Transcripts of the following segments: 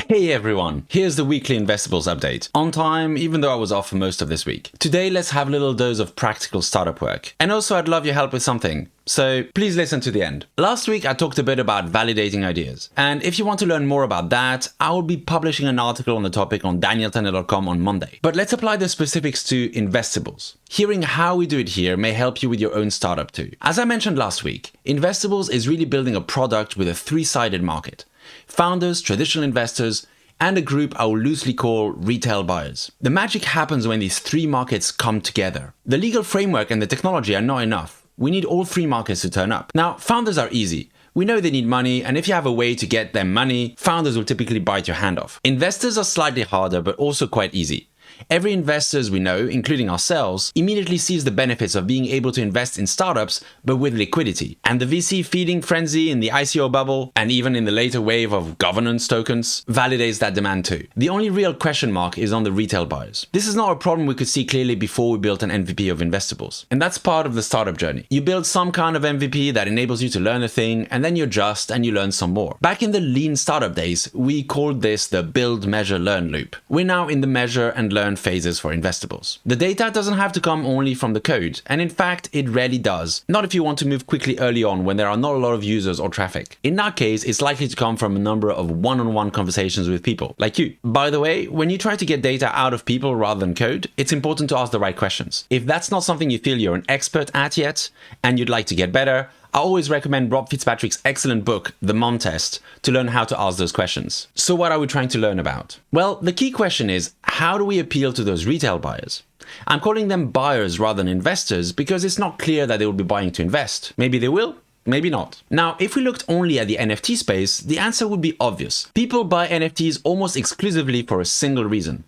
Hey everyone, here's the weekly Investables update. On time, even though I was off for most of this week. Today, let's have a little dose of practical startup work. And also, I'd love your help with something. So please listen to the end. Last week, I talked a bit about validating ideas. And if you want to learn more about that, I will be publishing an article on the topic on danieltanner.com on Monday. But let's apply the specifics to Investables. Hearing how we do it here may help you with your own startup too. As I mentioned last week, Investables is really building a product with a three-sided market. Founders, traditional investors, and a group I will loosely call retail buyers. The magic happens when these three markets come together. The legal framework and the technology are not enough. We need all three markets to turn up. Now, founders are easy. We know they need money, and if you have a way to get them money, founders will typically bite your hand off. Investors are slightly harder, but also quite easy. Every investor we know, including ourselves, immediately sees the benefits of being able to invest in startups, but with liquidity. And the VC feeding frenzy in the ICO bubble, and even in the later wave of governance tokens, validates that demand too. The only real question mark is on the retail buyers. This is not a problem we could see clearly before we built an MVP of Investables. And that's part of the startup journey. You build some kind of MVP that enables you to learn a thing, and then you adjust and you learn some more. Back in the lean startup days, we called this the build, measure, learn loop. We're now in the measure and learn phases for Investables. The data doesn't have to come only from the code, and in fact, it rarely does. Not if you want to move quickly early on when there are not a lot of users or traffic. In that case, it's likely to come from a number of one-on-one conversations with people, like you. By the way, when you try to get data out of people rather than code, it's important to ask the right questions. If that's not something you feel you're an expert at yet, and you'd like to get better, I always recommend Rob Fitzpatrick's excellent book, The Mom Test, to learn how to ask those questions. So what are we trying to learn about? Well, the key question is, how do we appeal to those retail buyers? I'm calling them buyers rather than investors because it's not clear that they will be buying to invest. Maybe they will, maybe not. Now, if we looked only at the NFT space, the answer would be obvious. People buy NFTs almost exclusively for a single reason.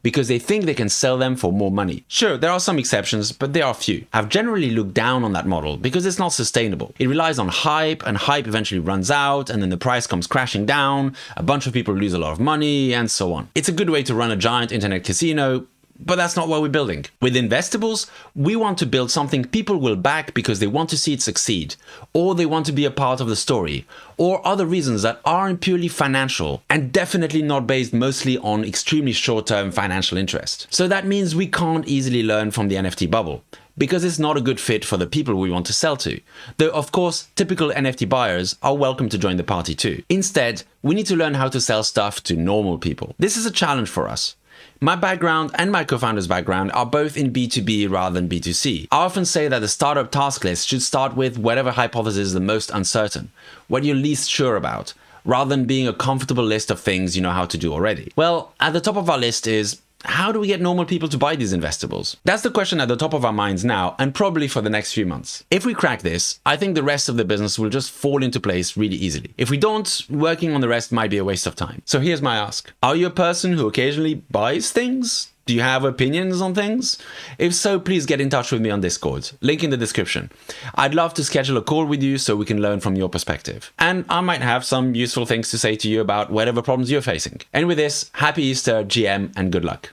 Because they think they can sell them for more money. Sure, there are some exceptions, but they are few. I've generally looked down on that model because it's not sustainable. It relies on hype, and hype eventually runs out, and then the price comes crashing down, a bunch of people lose a lot of money, and so on. It's a good way to run a giant internet casino, but that's not what we're building. With Investables, we want to build something people will back because they want to see it succeed, or they want to be a part of the story, or other reasons that aren't purely financial, and definitely not based mostly on extremely short-term financial interest. So that means we can't easily learn from the NFT bubble, because it's not a good fit for the people we want to sell to. Though, of course, typical NFT buyers are welcome to join the party too. Instead, we need to learn how to sell stuff to normal people. This is a challenge for us. My background and my co-founder's background are both in B2B rather than B2C. I often say that the startup task list should start with whatever hypothesis is the most uncertain, what you're least sure about, rather than being a comfortable list of things you know how to do already. Well, at the top of our list is, how do we get normal people to buy these Investables? That's the question at the top of our minds now, and probably for the next few months. If we crack this, I think the rest of the business will just fall into place really easily. If we don't, working on the rest might be a waste of time. So here's my ask. Are you a person who occasionally buys things? Do you have opinions on things? If so, please get in touch with me on Discord. Link in the description. I'd love to schedule a call with you so we can learn from your perspective. And I might have some useful things to say to you about whatever problems you're facing. And with this, happy Easter, GM, and good luck.